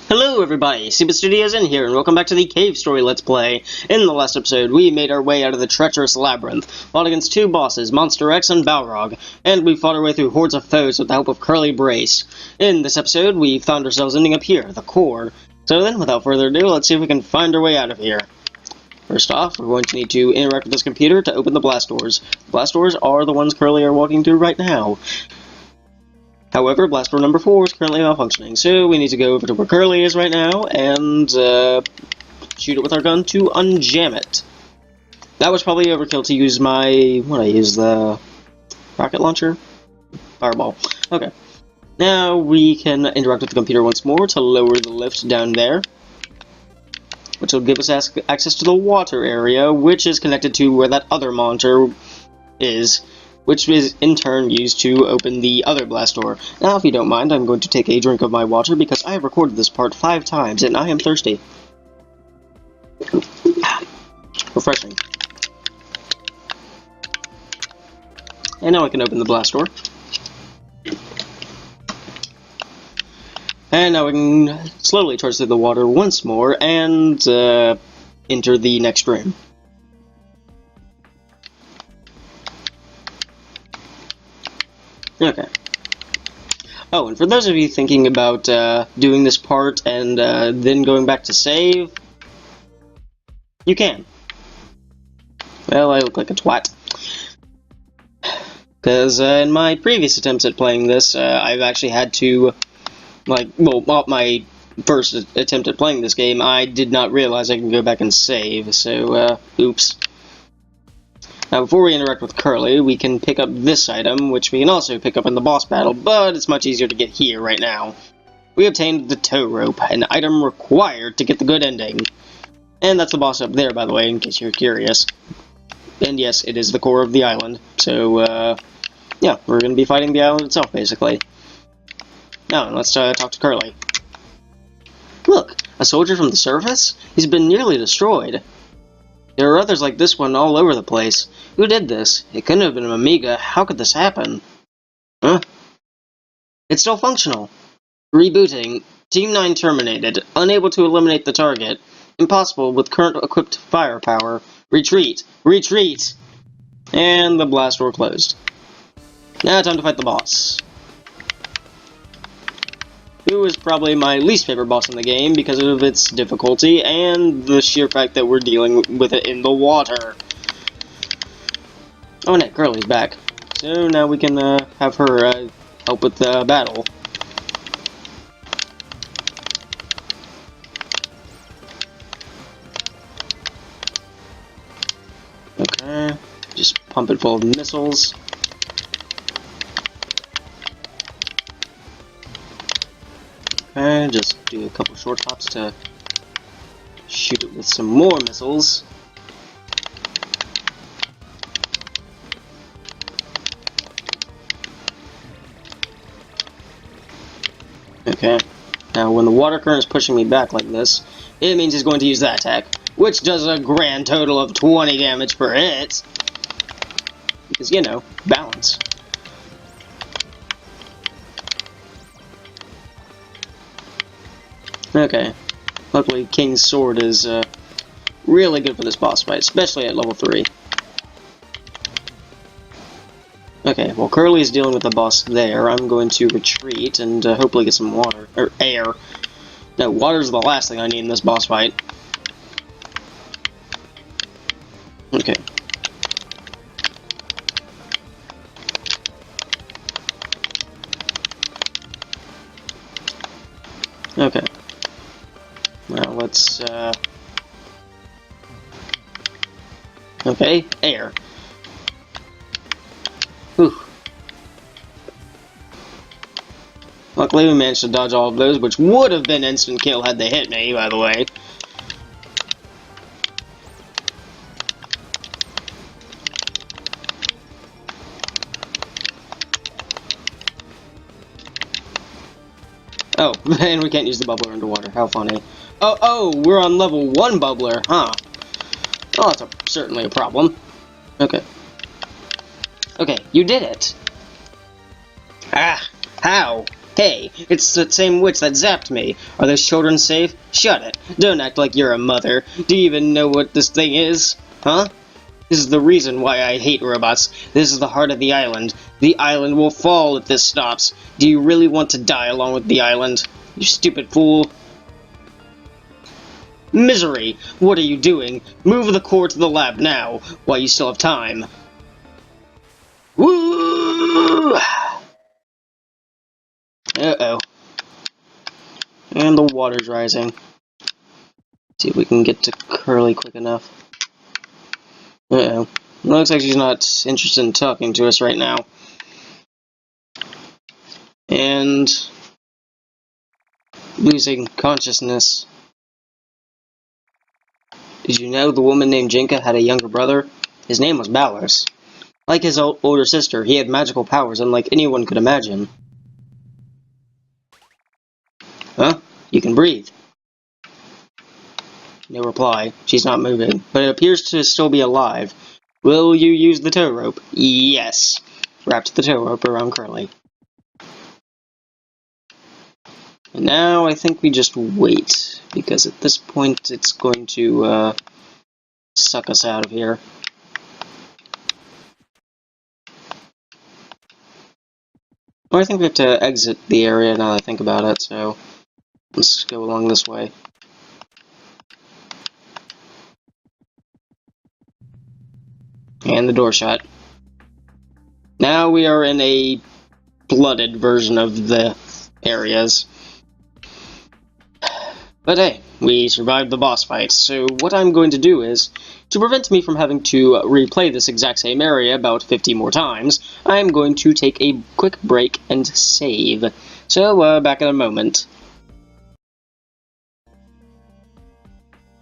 Hello everybody, StupidStudiosN here, and welcome back to the Cave Story Let's Play. In the last episode, we made our way out of the treacherous Labyrinth, fought against two bosses, Monster X and Balrog, and we fought our way through hordes of foes with the help of Curly Brace. In this episode, we found ourselves ending up here, the core. So then, without further ado, let's see if we can find our way out of here. First off, we're going to need to interact with this computer to open the blast doors. The blast doors are the ones Curly are walking through right now. However, blast door number 4 is currently malfunctioning, so we need to go over to where Curly is right now and shoot it with our gun to unjam it. That was probably overkill to use my... the rocket launcher? Fireball. Okay. Now we can interact with the computer once more to lower the lift down there, which will give us access to the water area, which is connected to where that other monitor is, which is in turn used to open the other blast door. Now, if you don't mind, I'm going to take a drink of my water because I have recorded this part 5 times and I am thirsty. Refreshing. And now I can open the blast door. And now we can slowly charge through the water once more and enter the next room. Okay. Oh, and for those of you thinking about doing this part and then going back to save, you can. Well, I look like a twat. Because in my previous attempts at playing this, I've actually had to, my first attempt at playing this game, I did not realize I can go back and save, so, oops. Now, before we interact with Curly, we can pick up this item, which we can also pick up in the boss battle, but it's much easier to get here right now. We obtained the tow rope, an item required to get the good ending. And that's the boss up there, by the way, in case you're curious. And yes, it is the core of the island. So, yeah, we're going to be fighting the island itself, basically. Now, let's talk to Curly. Look, a soldier from the surface? He's been nearly destroyed. There are others like this one all over the place. Who did this? It couldn't have been an Amiga. How could this happen? Huh? It's still functional. Rebooting. Team 9 terminated. Unable to eliminate the target. Impossible with current equipped firepower. Retreat. Retreat! And the blast door closed. Now time to fight the boss, who is probably my least favorite boss in the game because of its difficulty and the sheer fact that we're dealing with it in the water. Oh, and Curly's back. So now we can have her help with the battle. Okay, just pump it full of missiles. Okay, just do a couple short hops to shoot it with some more missiles. Okay, now when the water current is pushing me back like this, it means he's going to use that attack, which does a grand total of 20 damage per hit. Because, you know, balance. Okay, luckily King's Sword is really good for this boss fight, especially at level 3. Okay, while Curly is dealing with the boss there, I'm going to retreat and hopefully get some water, or air. No, water's the last thing I need in this boss fight. Okay. Okay. Now let's, okay, air. Whew. Luckily we managed to dodge all of those, which would have been instant kill had they hit me, by the way. Oh, and we can't use the bubbler underwater. How funny. Oh, we're on level 1 bubbler, huh? Oh, that's certainly a problem. Okay. Okay, you did it. Ah, how? Hey, it's that same witch that zapped me. Are those children safe? Shut it. Don't act like you're a mother. Do you even know what this thing is? Huh? This is the reason why I hate robots. This is the heart of the island. The island will fall if this stops. Do you really want to die along with the island? You stupid fool. Misery! What are you doing? Move the core to the lab now, while you still have time. Woo! Uh-oh. And the water's rising. See if we can get to Curly quick enough. Uh-oh. Looks like she's not interested in talking to us right now. And losing consciousness. Did you know the woman named Jinka had a younger brother? His name was Balos. Like his older sister, he had magical powers unlike anyone could imagine. Huh? You can breathe. No reply. She's not moving, but it appears to still be alive. Will you use the tow rope? Yes. Wrapped the tow rope around Curly. And now I think we just wait, because at this point it's going to suck us out of here. Well, I think we have to exit the area now that I think about it, so let's go along this way. And the door shut. Now we are in a blooded version of the areas. But hey, we survived the boss fight, so what I'm going to do is, to prevent me from having to replay this exact same area about 50 more times, I'm going to take a quick break and save. So, back in a moment.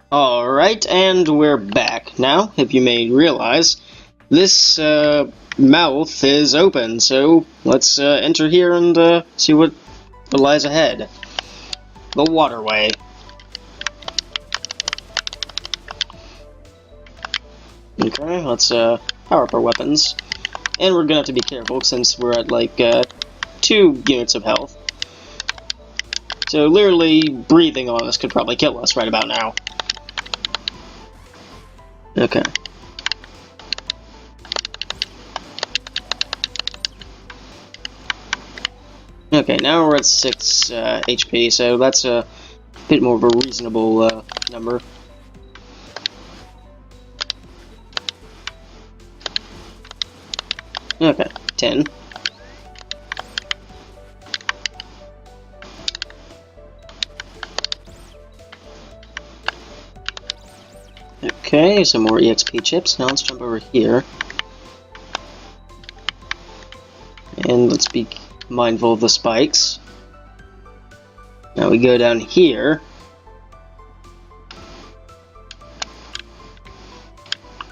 Alright, and we're back. Now, if you may realize, this mouth is open, so let's enter here and see what lies ahead. The waterway. Okay, let's power up our weapons. And we're gonna have to be careful since we're at like 2 units of health. So literally breathing on us could probably kill us right about now. Okay. Okay, now we're at 6 HP, so that's a bit more of a reasonable number. Okay, 10. Okay, some more EXP chips. Now let's jump over here. And let's be mindful of the spikes. Now we go down here.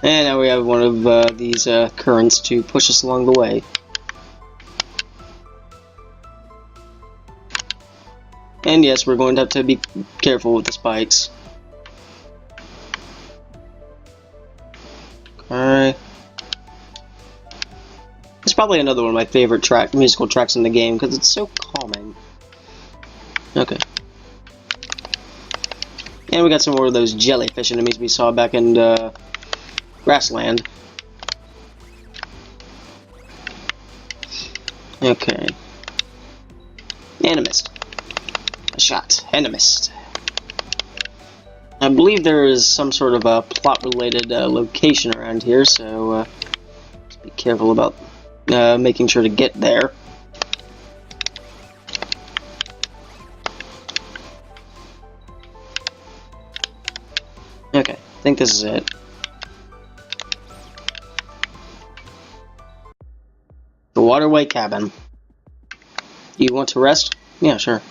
And now we have one of these currents to push us along the way. And yes, we're going to have to be careful with the spikes. Alright. It's probably another one of my favorite musical tracks in the game, because it's so calming. Okay. And we got some more of those jellyfish enemies we saw back in Grassland. Okay. And a mist. A shot. And a mist. I believe there is some sort of a plot-related location around here, so just be careful about making sure to get there. Okay, I think this is it. The waterway cabin. You want to rest? Yeah, sure.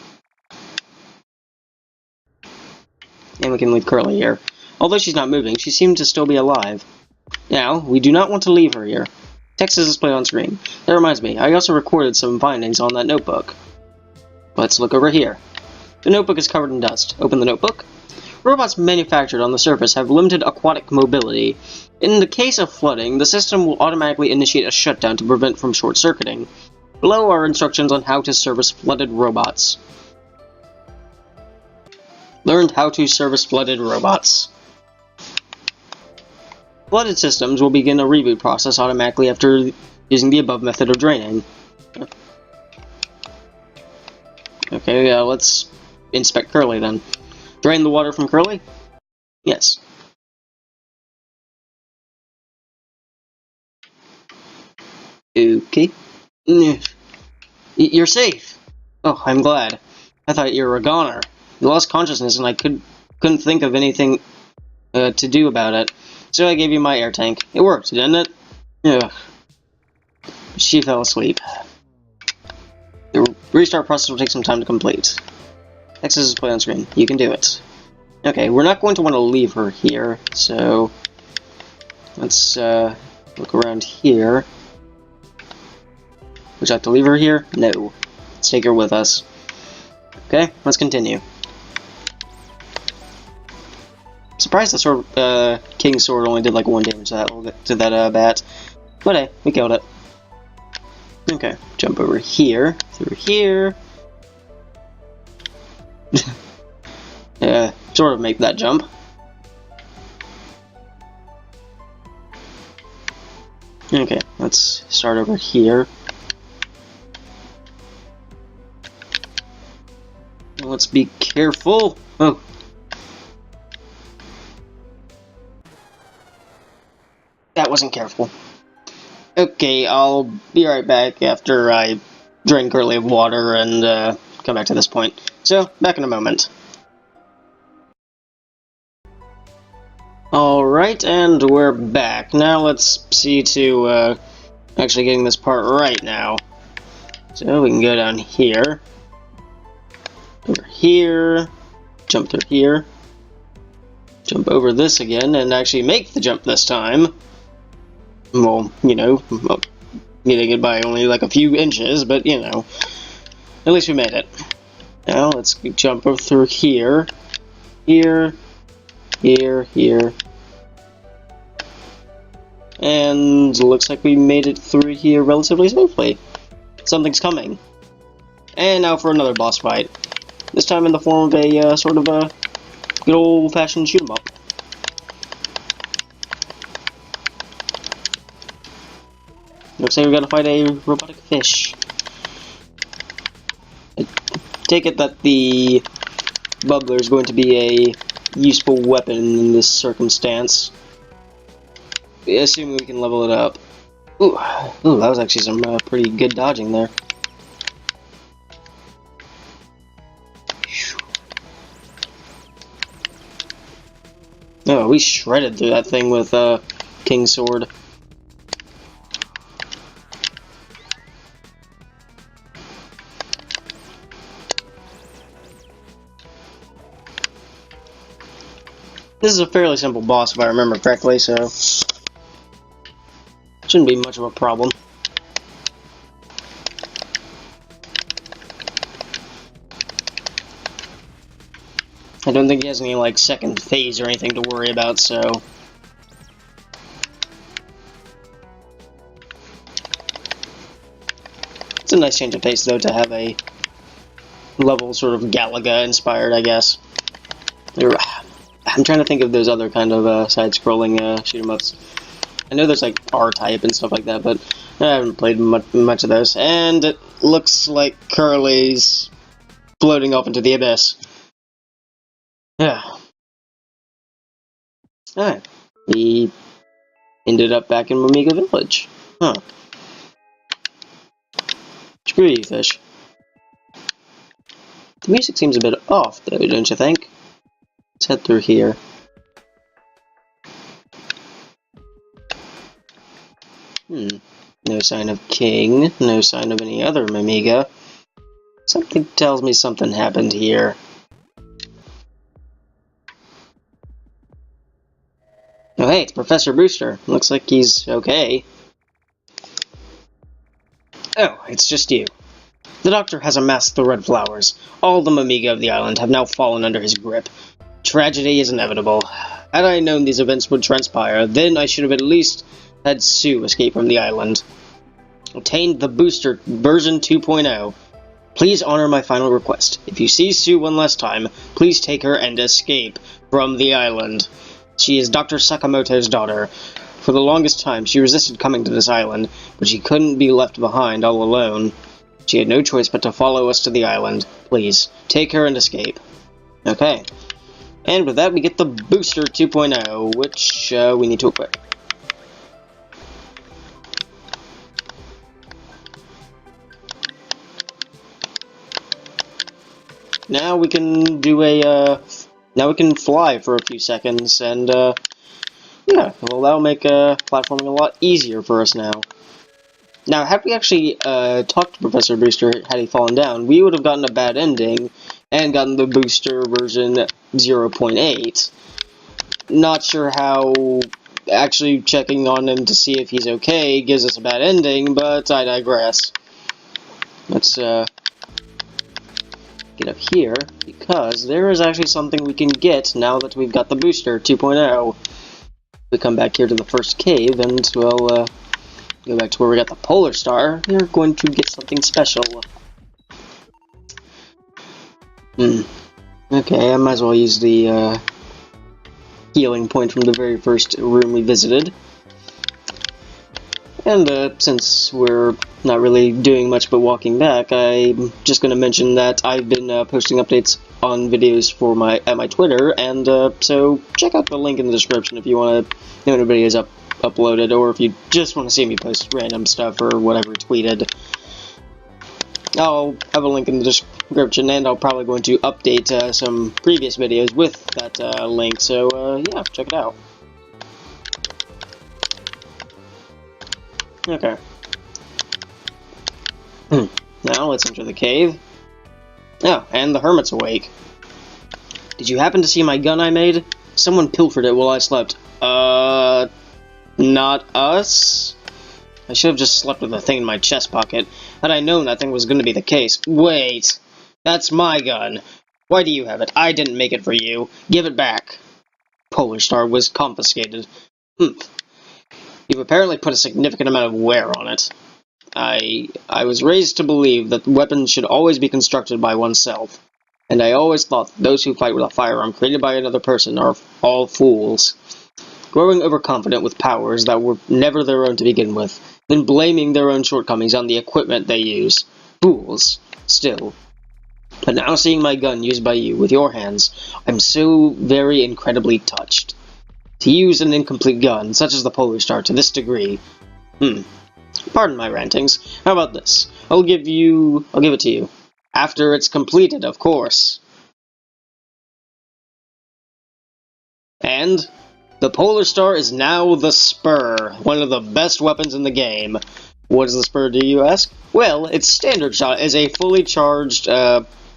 And we can leave Curly here. Although she's not moving, she seems to still be alive. Now, we do not want to leave her here. Text is displayed on screen. That reminds me, I also recorded some findings on that notebook. Let's look over here. The notebook is covered in dust. Open the notebook. Robots manufactured on the surface have limited aquatic mobility. In the case of flooding, the system will automatically initiate a shutdown to prevent from short-circuiting. Below are instructions on how to service flooded robots. Learned how to service flooded robots. Flooded systems will begin a reboot process automatically after using the above method of draining. Okay, let's inspect Curly then. Drain the water from Curly? Yes. Okay. You're safe! Oh, I'm glad. I thought you were a goner. You lost consciousness and I couldn't think of anything to do about it. So I gave you my air tank. It worked, didn't it? Ugh. She fell asleep. The restart process will take some time to complete. X is display on screen. You can do it. Okay, we're not going to want to leave her here, so let's look around here. Would you like to leave her here? No. Let's take her with us. Okay, let's continue. Surprised the King's Sword only did like 1 damage to that bat. But hey, we killed it. Okay, jump over here, through here. Sort of make that jump. Okay, let's start over here. Let's be careful. Oh. That wasn't careful. Okay, I'll be right back after I drain Curly of water and come back to this point. So, back in a moment. Alright, and we're back. Now let's see to actually getting this part right now. So we can go down here. Over here. Jump through here. Jump over this again and actually make the jump this time. Well, you know, getting it by only like a few inches, but you know, at least we made it. Now let's jump over through here, here, here, and looks like we made it through here relatively smoothly. Something's coming. And now for another boss fight. This time in the form of a sort of a good old-fashioned shoot 'em up. Looks like we gotta fight a robotic fish. I take it that the bubbler is going to be a useful weapon in this circumstance. Assuming we can level it up. Ooh, that was actually some pretty good dodging there. Oh, we shredded through that thing with King's Sword. This is a fairly simple boss if I remember correctly, so shouldn't be much of a problem. I don't think he has any like second phase or anything to worry about, so it's a nice change of pace though to have a level sort of Galaga inspired, I guess. I'm trying to think of those other kind of side-scrolling shoot-em-ups. I know there's like R-Type and stuff like that, but I haven't played much of those. And it looks like Curly's floating off into the abyss. Yeah. Alright. We ended up back in Mimiga Village. Huh. Screw you, fish. The music seems a bit off, though, don't you think? Let's head through here. No sign of King, no sign of any other Mimiga. Something tells me something happened here. Oh hey, it's Professor Brewster. Looks like he's okay. Oh, it's just you. The doctor has amassed the red flowers. All the Mimiga of the island have now fallen under his grip. Tragedy is inevitable. Had I known these events would transpire, then I should have at least had Sue escape from the island. Obtained the booster version 2.0. Please honor my final request. If you see Sue one last time, please take her and escape from the island. She is Dr. Sakamoto's daughter. For the longest time, she resisted coming to this island, but she couldn't be left behind all alone. She had no choice but to follow us to the island. Please, take her and escape. Okay. And with that, we get the Booster 2.0, which we need to equip. Now we can do now we can fly for a few seconds, and, yeah, well, that'll make, platforming a lot easier for us now. Now, had we actually, talked to Professor Booster had he fallen down, we would have gotten a bad ending, and gotten the Booster version 0.8. Not sure how actually checking on him to see if he's okay gives us a bad ending, but I digress. Let's, get up here, because there is actually something we can get now that we've got the Booster 2.0. We come back here to the first cave, and, well, go back to where we got the Polar Star. We're going to get something special. Okay, I might as well use the, healing point from the very first room we visited. And, since we're not really doing much but walking back, I'm just going to mention that I've been posting updates on videos for my Twitter, and so check out the link in the description if you want to know when a video is uploaded, or if you just want to see me post random stuff or whatever tweeted. I'll have a link in the description, and I'll probably going to update some previous videos with that link, so yeah, check it out. Okay. Now, let's enter the cave. Oh, and the Hermit's awake. Did you happen to see my gun I made? Someone pilfered it while I slept. Not us? I should have just slept with the thing in my chest pocket. Had I known that thing was going to be the case. Wait! That's my gun. Why do you have it? I didn't make it for you. Give it back. Polar Star was confiscated. You've apparently put a significant amount of wear on it. I was raised to believe that weapons should always be constructed by oneself, and I always thought that those who fight with a firearm created by another person are all fools. Growing overconfident with powers that were never their own to begin with, then blaming their own shortcomings on the equipment they use. Fools, still. But now seeing my gun used by you with your hands, I'm so very incredibly touched. To use an incomplete gun, such as the Polar Star, to this degree. Pardon my rantings. How about this? I'll give it to you. After it's completed, of course. And the Polar Star is now the Spur, one of the best weapons in the game. What is the Spur, do you ask? Well, its standard shot is a fully charged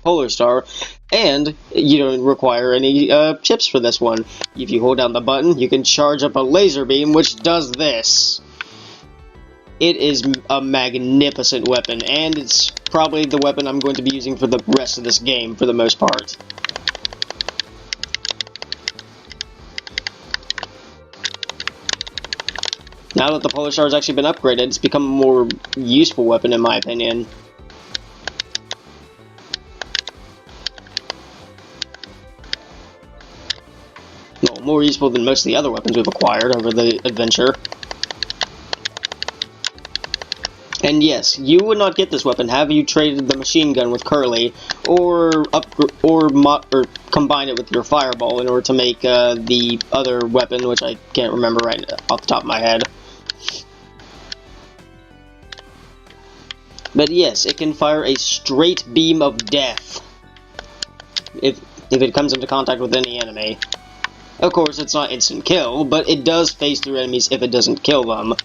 Polar Star, and you don't require any chips for this one. If you hold down the button, you can charge up a laser beam, which does this. It is a magnificent weapon, and it's probably the weapon I'm going to be using for the rest of this game, for the most part. Now that the Polar Star has actually been upgraded, it's become a more useful weapon, in my opinion. Well, more useful than most of the other weapons we've acquired over the adventure. And yes, you would not get this weapon have you traded the machine gun with Curly, or combine it with your fireball in order to make the other weapon, which I can't remember right off the top of my head. But yes, it can fire a straight beam of death if it comes into contact with any enemy. Of course, it's not instant kill, but it does phase through enemies if it doesn't kill them.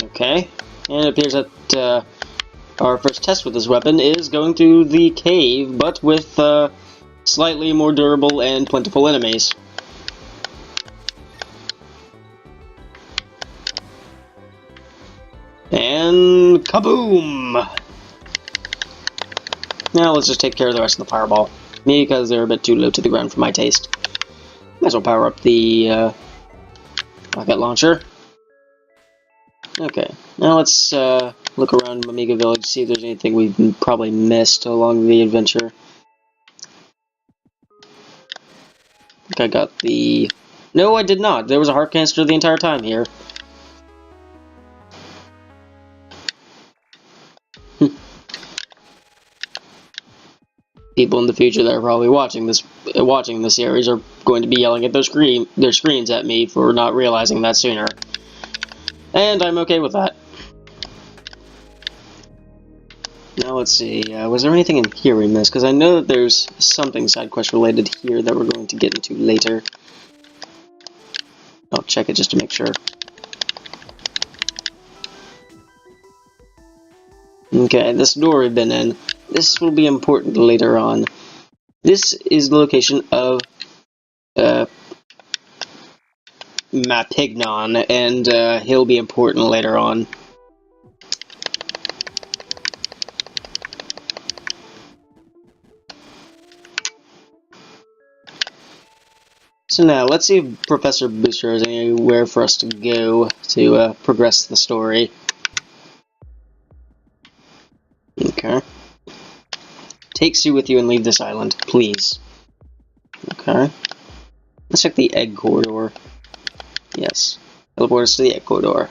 Okay, and it appears that our first test with this weapon is going through the cave, but with slightly more durable and plentiful enemies. And kaboom! Now let's just take care of the rest of the fireball. because they're a bit too low to the ground for my taste. Might as well power up the rocket launcher. Okay, now let's look around Amiga Village, see if there's anything we've probably missed along the adventure. I think I got the... No, I did not. There was a heart canister the entire time here. People in the future that are probably watching the series are going to be yelling at their screens at me for not realizing that sooner. And I'm okay with that. Now let's see, was there anything in here we missed? Because I know that there's something side quest related here that we're going to get into later. I'll check it just to make sure. Okay, this door we've been in. This will be important later on. This is the location of Mapignon, and he'll be important later on. So now, let's see if Professor Booster has anywhere for us to go to progress the story. Okay. Take Sue with you and leave this island, please. Okay. Let's check the egg corridor. Yes. Teleport us to the egg corridor.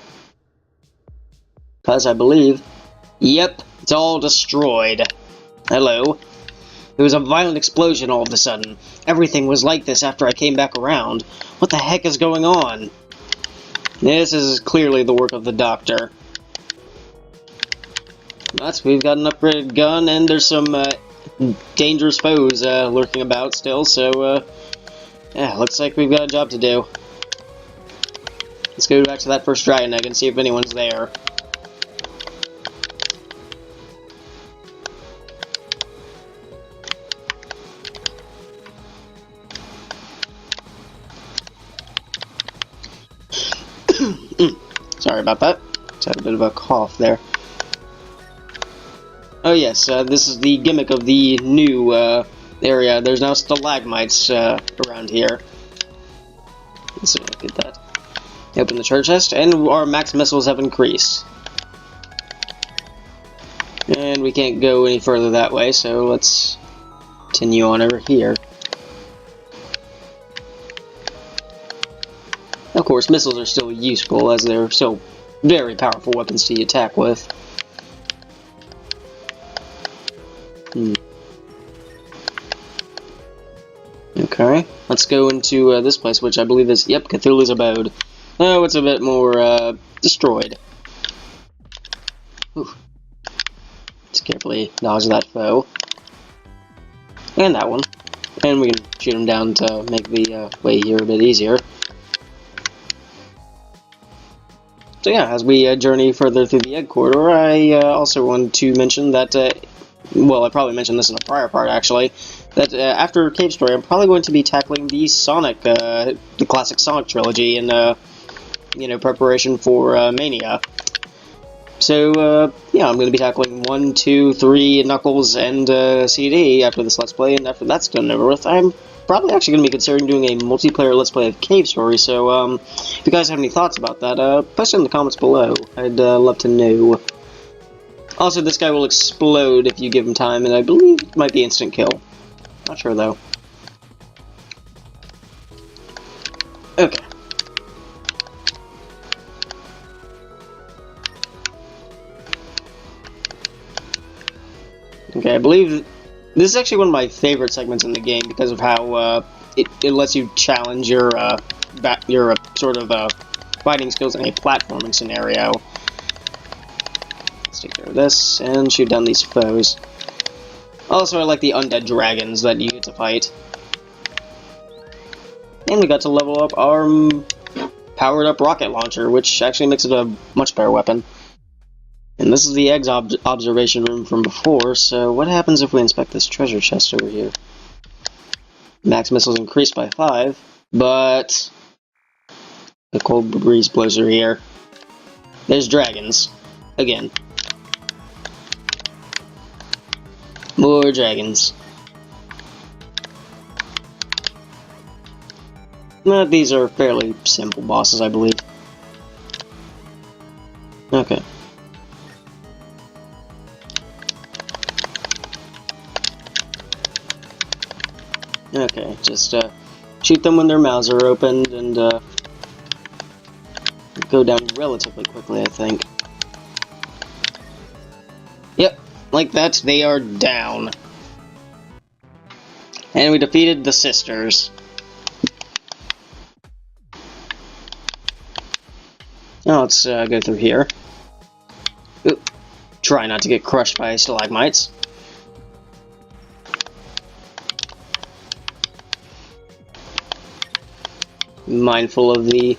Because I believe... Yep, it's all destroyed. Hello. There was a violent explosion all of a sudden. Everything was like this after I came back around. What the heck is going on? This is clearly the work of the doctor. But we've got an upgraded gun, and there's some dangerous foes lurking about still, so yeah, looks like we've got a job to do. Let's go back to that first dragon egg and see if anyone's there. Sorry about that. Just had a bit of a cough there. Oh yes, this is the gimmick of the new area. There's now stalagmites around here. Let's look at that. Open the church chest, and our max missiles have increased. And we can't go any further that way, so let's continue on over here. Of course, missiles are still useful, as they're still very powerful weapons to attack with. Okay, let's go into this place, which I believe is, yep, Cthulhu's abode. Oh, it's a bit more, destroyed. Ooh. Let's carefully dodge that foe. And that one. And we can shoot him down to make the way here a bit easier. So yeah, as we journey further through the egg corridor, I also want to mention that, well, I probably mentioned this in a prior part, actually, that after Cave Story, I'm probably going to be tackling the Sonic, the classic Sonic trilogy in, you know, preparation for Mania. So, yeah, I'm going to be tackling 1, 2, 3, Knuckles, and CD after this Let's Play, and after that's done over with, I'm probably actually going to be considering doing a multiplayer Let's Play of Cave Story, so, if you guys have any thoughts about that, post it in the comments below. I'd love to know. Also, this guy will explode if you give him time, and I believe it might be instant kill. Not sure, though. Okay. Okay, I believe this is actually one of my favorite segments in the game because of how it lets you challenge your sort of fighting skills in a platforming scenario. Let's take care of this and shoot down these foes. Also, I like the undead dragons that you get to fight. And we got to level up our powered-up rocket launcher, which actually makes it a much better weapon. And this is the eggs observation room from before, so what happens if we inspect this treasure chest over here? Max missiles increased by 5, but the cold breeze blows through here. There's dragons. Again. More dragons. These are fairly simple bosses, I believe. Okay. Okay, just shoot them when their mouths are opened and go down relatively quickly, I think. Yep, like that, they are down. And we defeated the sisters. Now let's go through here. Ooh, try not to get crushed by stalagmites. Mindful of the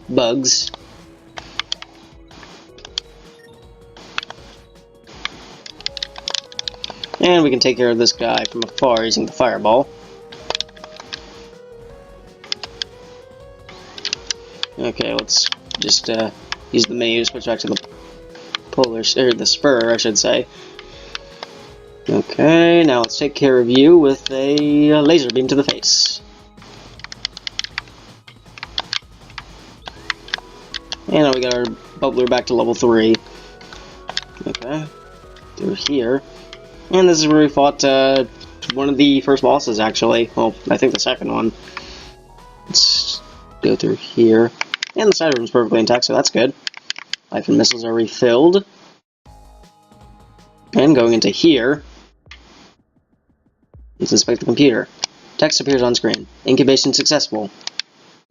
bugs. And we can take care of this guy from afar using the fireball. Okay, let's just use the menu to switch back to the the spur, I should say. Okay, now let's take care of you with a laser beam to the face. And now we got our bubbler back to level 3. Okay, through here. And this is where we fought one of the first bosses, actually. Well, I think the second one. Let's go through here. And the side room's perfectly intact, so that's good. Life and missiles are refilled. And going into here, let's inspect the computer. Text appears on screen. Incubation successful.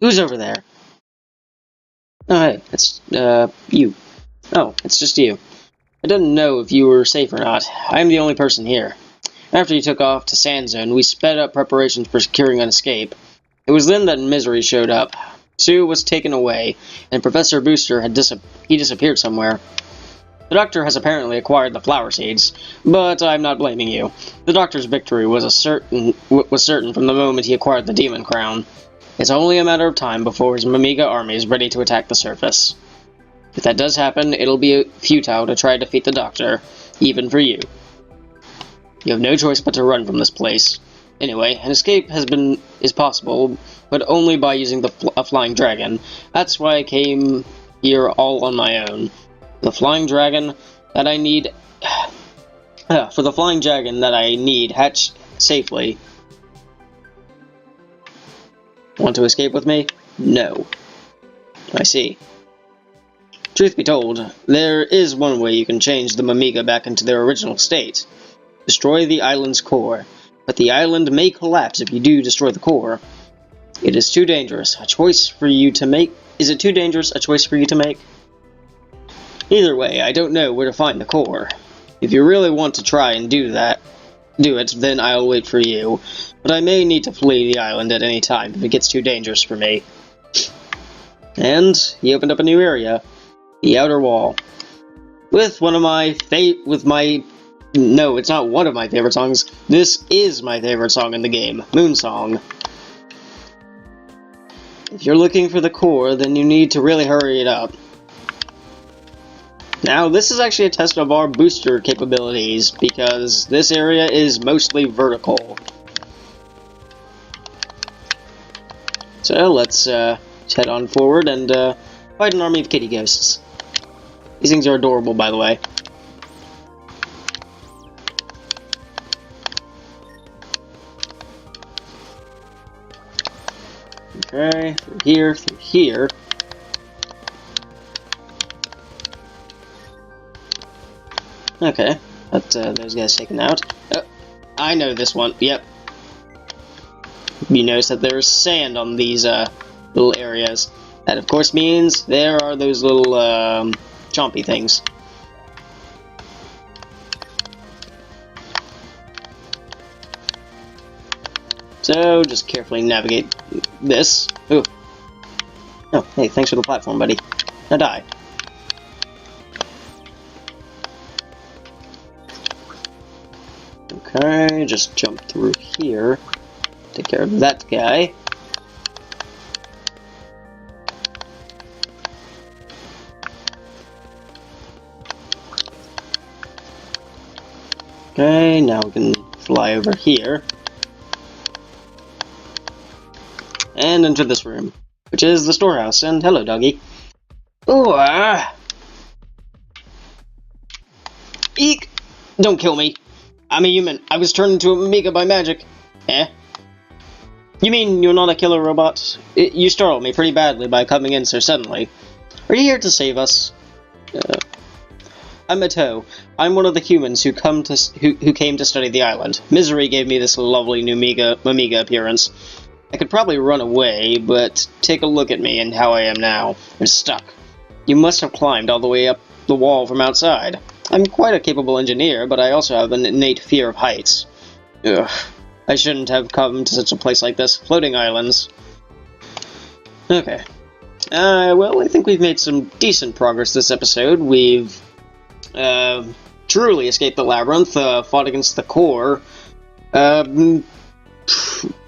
Who's over there? Oh, hey, it's, you. Oh, it's just you. I didn't know if you were safe or not. I'm the only person here. After you took off to Sand Zone, we sped up preparations for securing an escape. It was then that Misery showed up. Sue was taken away, and Professor Booster had disappeared somewhere. The Doctor has apparently acquired the flower seeds, but I'm not blaming you. The Doctor's victory was certain from the moment he acquired the Demon Crown. It's only a matter of time before his Mamiga army is ready to attack the surface. If that does happen, it'll be futile to try to defeat the Doctor, even for you. You have no choice but to run from this place. Anyway, an escape is possible, but only by using a flying dragon. That's why I came here all on my own. The flying dragon that I need... for the flying dragon that I need hatched safely. Want to escape with me? No. I see. Truth be told, there is one way you can change the Mamiga back into their original state. Destroy the island's core. But the island may collapse if you do destroy the core. It is too dangerous. A choice for you to make. Is it too dangerous? A choice for you to make? Either way, I don't know where to find the core. If you really want to try and do it, then I'll wait for you. But I may need to flee the island at any time if it gets too dangerous for me. And he opened up a new area. The Outer Wall. With one of my no, it's not one of my favorite songs. This is my favorite song in the game, Moon Song. If you're looking for the core, then you need to really hurry it up. Now, this is actually a test of our booster capabilities, because this area is mostly vertical. So, let's head on forward and fight an army of kitty ghosts. These things are adorable, by the way. Okay, through here. Okay, got those guys taken out. Oh, I know this one, yep. You notice that there's sand on these little areas. That, of course, means there are those little chompy things. So, just carefully navigate this. Ooh. Oh, hey, thanks for the platform, buddy. Now die. Okay, just jump through here. Take care of that guy. Okay, now we can fly over here. and enter this room, which is the storehouse. And hello, doggy. Ooh, Eek! Don't kill me. I'm a human. I was turned into a Amiga by magic. Eh? You mean you're not a killer robot? You startled me pretty badly by coming in so suddenly. Are you here to save us? I'm Mato. I'm one of the humans who came to study the island. Misery gave me this lovely new Amiga appearance. I could probably run away, but take a look at me and how I am now. I'm stuck. You must have climbed all the way up the wall from outside. I'm quite a capable engineer, but I also have an innate fear of heights. Ugh. I shouldn't have come to such a place like this. Floating islands. Okay. Well, I think we've made some decent progress this episode. We've truly escaped the Labyrinth, fought against the core,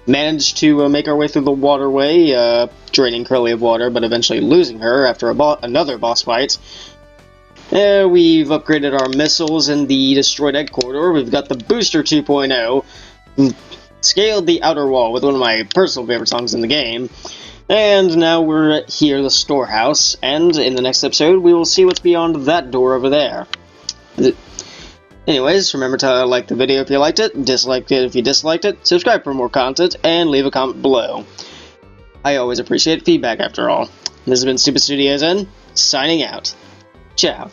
managed to make our way through the waterway, draining Curly of water, but eventually losing her after another boss fight. We've upgraded our missiles in the destroyed egg corridor. We've got the Booster 2.0, scaled the outer wall with one of my personal favorite songs in the game, and now we're here, the storehouse, and in the next episode we will see what's beyond that door over there. Anyways, remember to like the video if you liked it, dislike it if you disliked it, subscribe for more content, and leave a comment below. I always appreciate feedback after all. This has been StupidStudiosN, signing out. Ciao.